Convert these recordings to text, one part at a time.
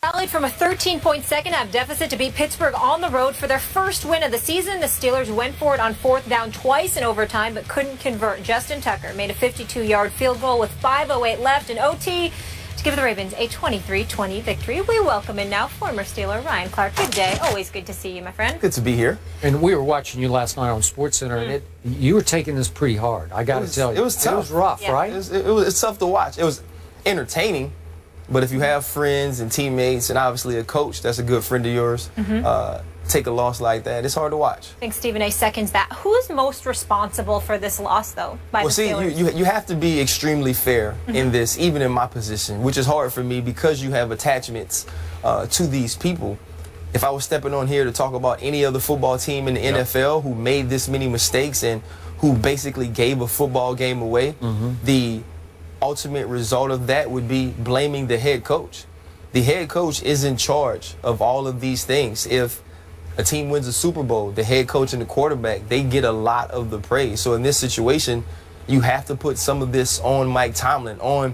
Rallied from a 13-point second-half deficit to beat Pittsburgh on the road for their first win of the season. The Steelers went for it on fourth down twice in overtime, but couldn't convert. Justin Tucker made a 52-yard field goal with 5:08 left in OT to give the Ravens a 23-20 victory. We welcome in now former Steeler Ryan Clark. Good day. Always good to see you, my friend. Good to be here. And we were watching you last night on SportsCenter, and you were taking this pretty hard. I got to tell you, it was tough. It was rough, Yeah. right? It's tough to watch. It was entertaining, but if you have friends and teammates and obviously a coach that's a good friend of yours, take a loss like that, it's hard to watch. I think Stephen A. seconds that. Who's most responsible for this loss, though, by the Steelers? You have to be extremely fair in this, even in my position, which is hard for me because you have attachments to these people. If I was stepping on here to talk about any other football team in the NFL who made this many mistakes and who basically gave a football game away, the ultimate result of that would be blaming the head coach. The head coach is in charge of all of these things. If a team wins a Super Bowl, the head coach and the quarterback, they get a lot of the praise. So in this situation, you have to put some of this on Mike Tomlin, on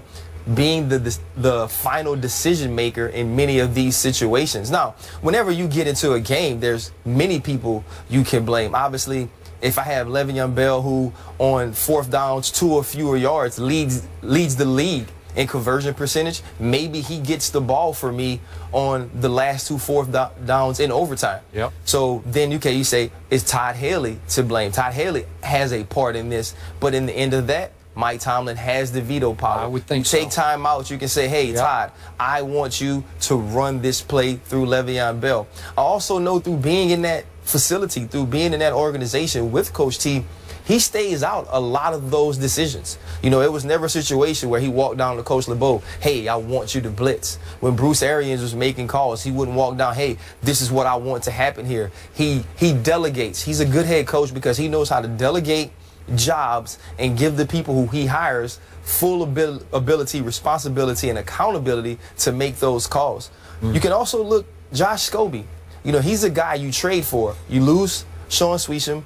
being the final decision maker in many of these situations. Now, whenever you get into a game, there's many people you can blame. Obviously, if I have Le'Veon Bell, who on fourth downs, 2 or fewer yards, leads the league in conversion percentage, maybe he gets the ball for me on the last 2 fourth downs in overtime. Yep. So then you say, is Todd Haley to blame? Todd Haley has a part in this, but in the end of that, Mike Tomlin has the veto power. I would think so. Take time out. You can say, hey, Todd, I want you to run this play through Le'Veon Bell. I also know through being in that facility, through being in that organization with Coach T, he stays out a lot of those decisions. You know, it was never a situation where he walked down to Coach LeBeau, hey, I want you to blitz. When Bruce Arians was making calls, he wouldn't walk down, hey, this is what I want to happen here. He delegates. He's a good head coach because he knows how to delegate jobs and give the people who he hires full ability, responsibility, and accountability to make those calls. You can also look Josh Scobie. You know, he's a guy you trade for. You lose Sean Sweesham,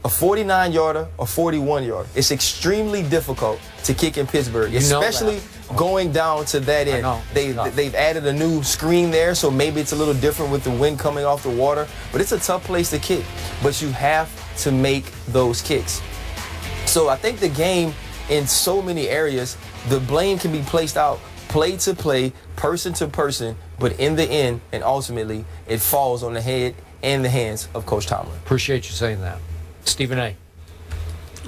a 49-yarder, a 41-yarder. It's extremely difficult to kick in Pittsburgh, especially going down to that end. They've added a new screen there, so maybe it's a little different with the wind coming off the water. But it's a tough place to kick. But you have to make those kicks. So I think the game, in so many areas, the blame can be placed out play to play, person to person, but in the end and ultimately, it falls on the head and the hands of Coach Tomlin. Appreciate you saying that. Stephen A.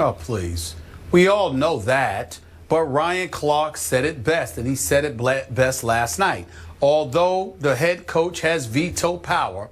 Oh, please. We all know that, but Ryan Clark said it best, and he said it best last night. Although the head coach has veto power,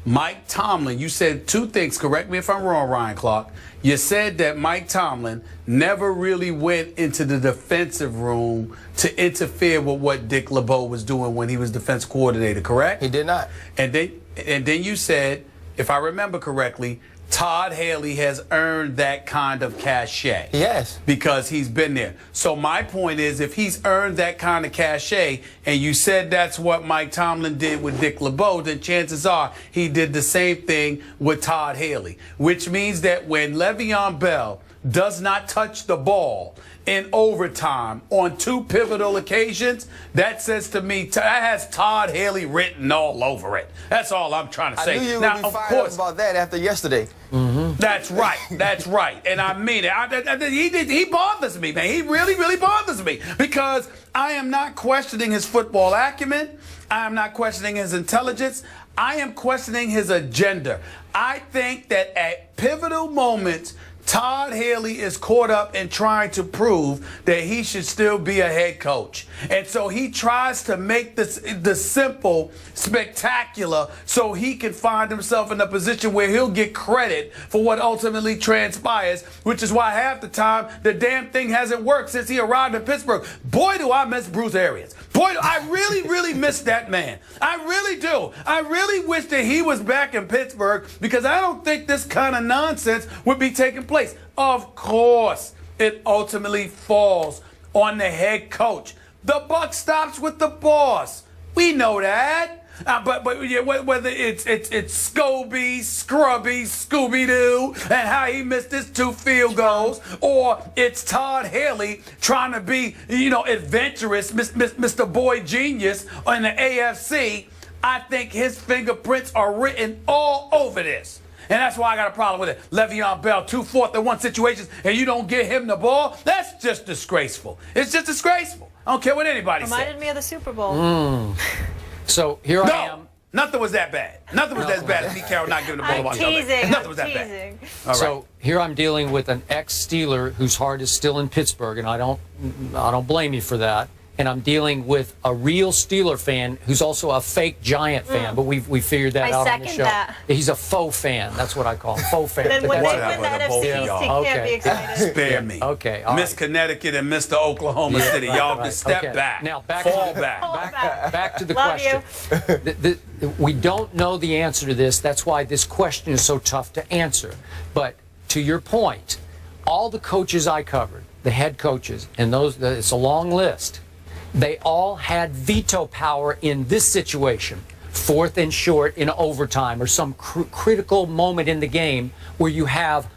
Mike Tomlin, you said 2 things. Correct me if I'm wrong, Ryan Clark. You said that Mike Tomlin never really went into the defensive room to interfere with what Dick LeBeau was doing when he was defense coordinator, correct? He did not. And then you said, if I remember correctly, Todd Haley has earned that kind of cachet. Yes. Because he's been there. So my point is, if he's earned that kind of cachet, and you said that's what Mike Tomlin did with Dick LeBeau, then chances are he did the same thing with Todd Haley. Which means that when Le'Veon Bell does not touch the ball in overtime on 2 pivotal occasions, that says to me, that has Todd Haley written all over it. That's all I'm trying to say. I knew you now, would be fired up about that after yesterday. That's right. That's right. And I mean it. He bothers me, man. He really, really bothers me because I am not questioning his football acumen. I am not questioning his intelligence. I am questioning his agenda. I think that at pivotal moments, Todd Haley is caught up in trying to prove that he should still be a head coach. And so he tries to make the simple spectacular so he can find himself in a position where he'll get credit for what ultimately transpires, which is why half the time the damn thing hasn't worked since he arrived in Pittsburgh. Boy, do I miss Bruce Arians. Boy, I really, really miss that man. I really do. I really wish that he was back in Pittsburgh because I don't think this kind of nonsense would be taking place. Of course, it ultimately falls on the head coach. The buck stops with the boss. We know that. But yeah, whether it's Scobie, Scrubby, Scooby-Doo, and how he missed his 2 field goals, or it's Todd Haley trying to be, adventurous, Mr. Boy Genius in the AFC, I think his fingerprints are written all over this. And that's why I got a problem with it. Le'Veon Bell, 2 4th-and-1 situations, and you don't get him the ball? That's just disgraceful. It's just disgraceful. I don't care what anybody says. Reminded me of the Super Bowl. So here I am. Nothing was that bad. Nothing was as bad as Pete Carroll not giving the ball I'm teasing. Nothing was that bad. All right. So here I'm dealing with an ex-Steeler whose heart is still in Pittsburgh, and I don't blame you for that. And I'm dealing with a real Steeler fan who's also a fake Giant fan, but we figured that out on the show. That. He's a faux fan. That's what I call him, faux fan. Then when they Whatever, win the the both NFC of East, y'all. he can't be excited. Spare me. Okay, all Miss right. Connecticut and Mr. Oklahoma City. Y'all can step Okay. back. Now Fall back. Back to the Love question. We don't know the answer to this. That's why this question is so tough to answer. But to your point, all the coaches I covered, the head coaches, and it's a long list, they all had veto power in this situation. 4th and short in overtime or some critical moment in the game where you have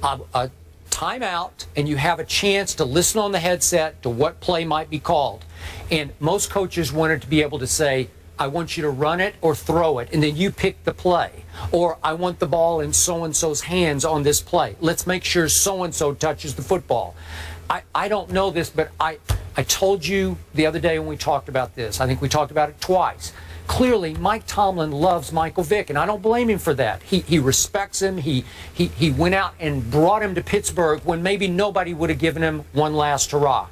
a timeout and you have a chance to listen on the headset to what play might be called. And most coaches wanted to be able to say, I want you to run it or throw it, and then you pick the play. Or I want the ball in so-and-so's hands on this play. Let's make sure so-and-so touches the football. I don't know this, but I told you the other day when we talked about this. I think we talked about it twice. Clearly, Mike Tomlin loves Michael Vick, and I don't blame him for that. He respects him. He went out and brought him to Pittsburgh when maybe nobody would have given him one last hurrah.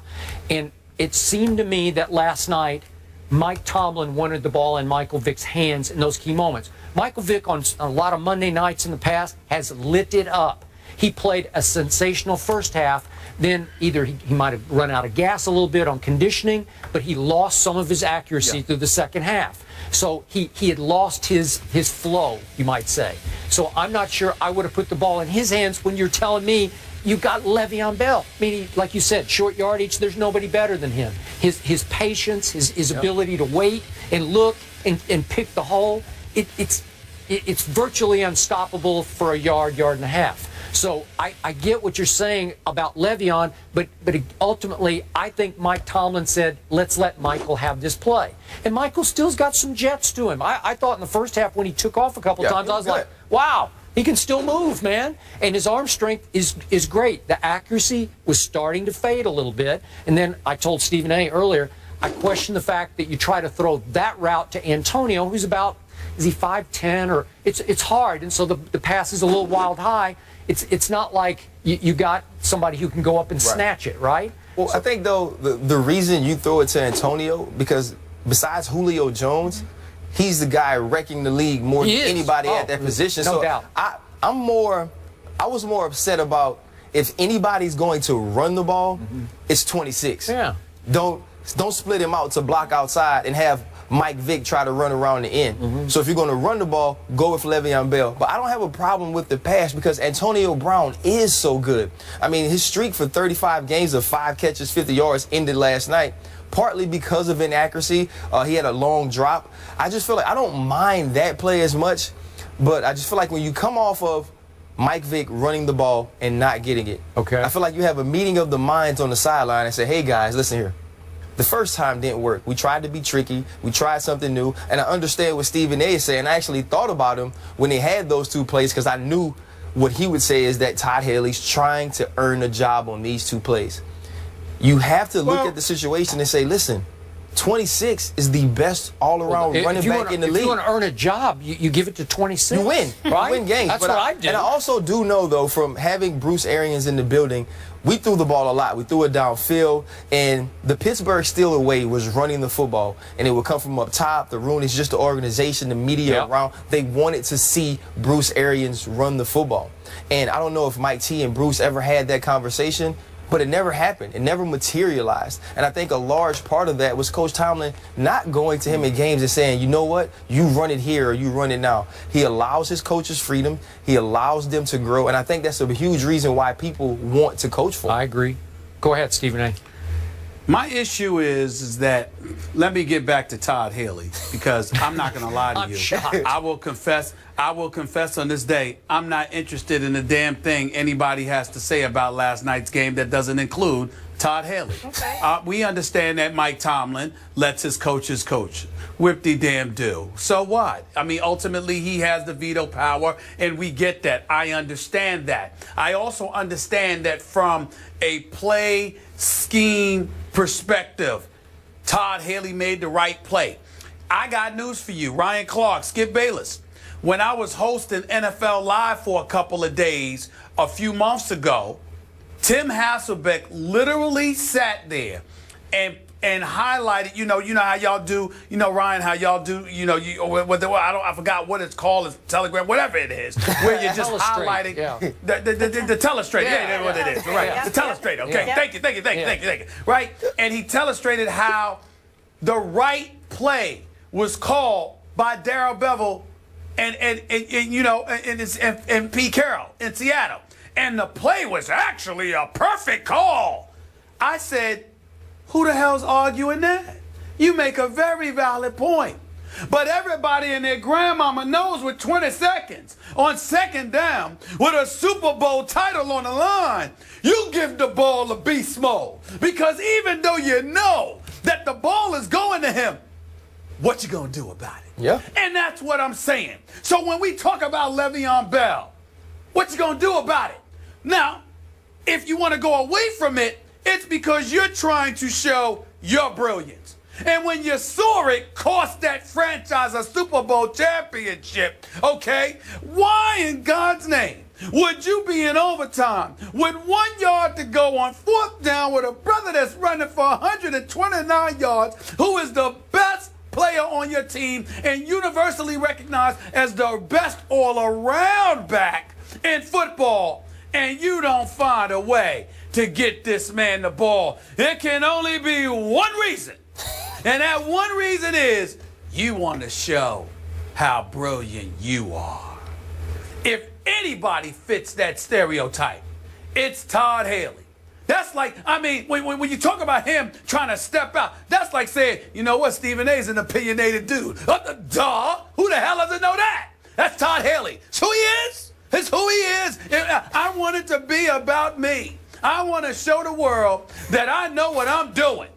And it seemed to me that last night, Mike Tomlin wanted the ball in Michael Vick's hands in those key moments. Michael Vick on a lot of Monday nights in the past has lit it up. He played a sensational first half. Then either he might have run out of gas a little bit on conditioning, but he lost some of his accuracy through the second half. So he had lost his flow, you might say. So I'm not sure I would have put the ball in his hands when you're telling me you got Le'Veon Bell. Meaning, like you said, short yardage, there's nobody better than him. His patience, his ability to wait and look and pick the hole, it's virtually unstoppable for a yard and a half. So I get what you're saying about Le'Veon, but ultimately I think Mike Tomlin said, let's let Michael have this play. And Michael still's got some jets to him. I thought in the first half when he took off a couple times, I was like, wow, he can still move, man. And his arm strength is great. The accuracy was starting to fade a little bit. And then I told Stephen A. earlier, I question the fact that you try to throw that route to Antonio, who's about, is he 5'10", or it's hard. And so the pass is a little wild high. It's not like you got somebody who can go up and snatch it, right? Well, I think, though, the reason you throw it to Antonio, because besides Julio Jones, he's the guy wrecking the league more than anybody at that position. No doubt. I was more upset about if anybody's going to run the ball, it's 26. Yeah. Don't split him out to block outside and have Mike Vick try to run around the end. So if you're going to run the ball, go with Le'Veon Bell. But I don't have a problem with the pass because Antonio Brown is so good. I mean, his streak for 35 games of 5 catches, 50 yards ended last night, partly because of inaccuracy. He had a long drop. I just feel like I don't mind that play as much, but I just feel like when you come off of Mike Vick running the ball and not getting it, I feel like you have a meeting of the minds on the sideline and say, hey, guys, listen here. The first time didn't work. We tried to be tricky. We tried something new. And I understand what Stephen A. is saying. I actually thought about him when they had those 2 plays because I knew what he would say is that Todd Haley's trying to earn a job on these 2 plays. You have to look at the situation and say, listen, 26 is the best all-around running back in the league. If you want to earn a job, you give it to 26. You win. Right? You win games. That's what I did. And I also do know, though, from having Bruce Arians in the building, we threw the ball a lot. We threw it downfield, and the Pittsburgh Steelers way was running the football, and it would come from up top. The Rooney's just the organization, the media around. They wanted to see Bruce Arians run the football. And I don't know if Mike T and Bruce ever had that conversation, but it never happened. It never materialized. And I think a large part of that was Coach Tomlin not going to him in games and saying, you know what, you run it here or you run it now. He allows his coaches freedom. He allows them to grow. And I think that's a huge reason why people want to coach for him. I agree. Go ahead, Stephen A. My issue is that, let me get back to Todd Haley, because I'm not going to lie to I'm you. shocked. I will confess on this day, I'm not interested in a damn thing anybody has to say about last night's game that doesn't include Todd Haley. Okay. We understand that Mike Tomlin lets his coaches coach. Whip-de-damn-do. So what? I mean, ultimately, he has the veto power, and we get that. I understand that. I also understand that from a play scheme perspective, Todd Haley made the right play. I got news for you. Ryan Clark, Skip Bayless. When I was hosting NFL Live for a couple of days a few months ago, Tim Hasselbeck literally sat there and highlighted, you know how y'all do, Ryan, how y'all do, I forgot what it's called, it's Telegram, whatever it is, where you're just highlighting the telestrator. That's what it is, right? The telestrator. Okay, thank you. Right, and he telestrated how the right play was called by Darrell Bevell and Pete Carroll in Seattle, and the play was actually a perfect call. I said, who the hell's arguing that? You make a very valid point. But everybody and their grandmama knows with 20 seconds on second down with a Super Bowl title on the line, you give the ball to beast mode. Because even though you know that the ball is going to him, what you gonna do about it? Yeah. And that's what I'm saying. So when we talk about Le'Veon Bell, what you gonna do about it? Now, if you want to go away from it, it's because you're trying to show your brilliance. And when you saw it cost that franchise a Super Bowl championship, okay, why in God's name would you be in overtime with 1 yard to go on 4th down with a brother that's running for 129 yards, who is the best player on your team and universally recognized as the best all-around back in football, and you don't find a way to get this man the ball? It can only be one reason. And that one reason is you want to show how brilliant you are. If anybody fits that stereotype, it's Todd Haley. That's like, I mean, when you talk about him trying to step out, that's like saying, you know what, Stephen A's an opinionated dude. Duh. Who the hell doesn't know that? That's Todd Haley. It's who he is. It's who he is. I want it to be about me. I want to show the world that I know what I'm doing.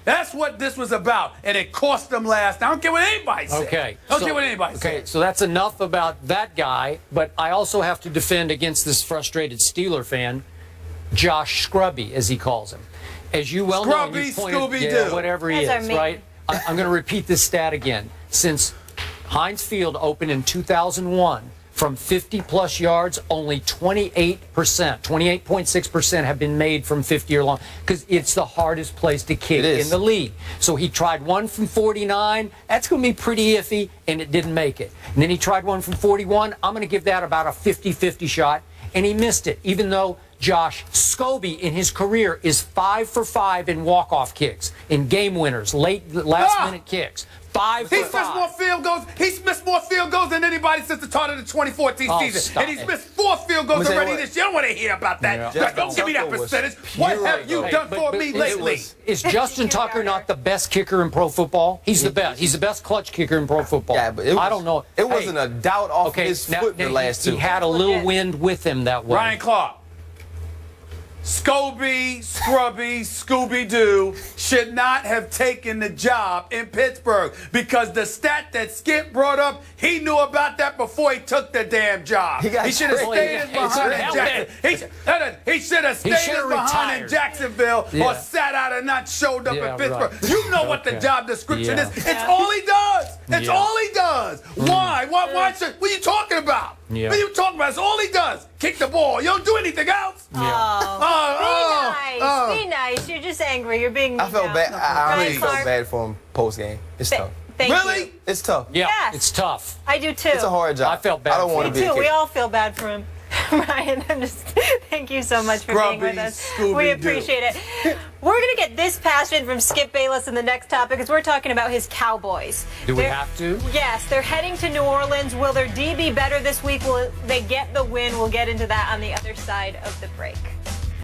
That's what this was about, and it cost them last. I don't care what anybody says. Okay. I don't care what anybody says. Okay, so that's enough about that guy, but I also have to defend against this frustrated Steeler fan, Josh Scrubby, as he calls him. As you well know, you pointed, Scooby-Doo. whatever he is, right? I'm going to repeat this stat again. Since Heinz Field opened in 2001, from 50-plus yards, only 28.6% have been made from 50 or long, because it's the hardest place to kick in the league. So he tried one from 49. That's going to be pretty iffy, and it didn't make it. And then he tried one from 41. I'm going to give that about a 50-50 shot, and he missed it, even though Josh Scobie in his career is 5 for 5 in walk-off kicks, in game winners, last-minute kicks. 5 for 5. He's missed more field goals. He's missed more field goals than anybody since the start of the 2014 season. And he's missed 4 field goals already this year. I don't want to hear about that. Yeah. Don't give me that percentage. What have you done for me lately? Is Justin Tucker not the best kicker in pro football? He's the best. He's the best clutch kicker in pro football. Yeah, but I don't know. It wasn't a doubt off his foot the last 2. He had a little wind with him that way. Ryan Clark. Scobie, Scrubby, Scooby-Doo should not have taken the job in Pittsburgh, because the stat that Skip brought up, he knew about that before he took the damn job. He should have stayed behind in Jacksonville. He should have stayed behind in Jacksonville or sat out and not showed up in Pittsburgh. Right. You know what the job description is. It's all he does. It's all he does. Why? What are you talking about? Yeah. What are you talking about? It's all he does. Kick the ball. You don't do anything else. Be nice. You're just angry. You're being mean. I felt bad. I really felt bad for him post game. It's tough. Really? It's tough. Yeah, Yes. It's tough. I do too. It's a hard job. I felt bad. I don't want to be a We all feel bad for him. Ryan, thank you so much for being with us. We appreciate it. We're going to get this passion from Skip Bayless in the next topic, because we're talking about his Cowboys. Do we have to? Yes, they're heading to New Orleans. Will their D be better this week? Will they get the win? We'll get into that on the other side of the break.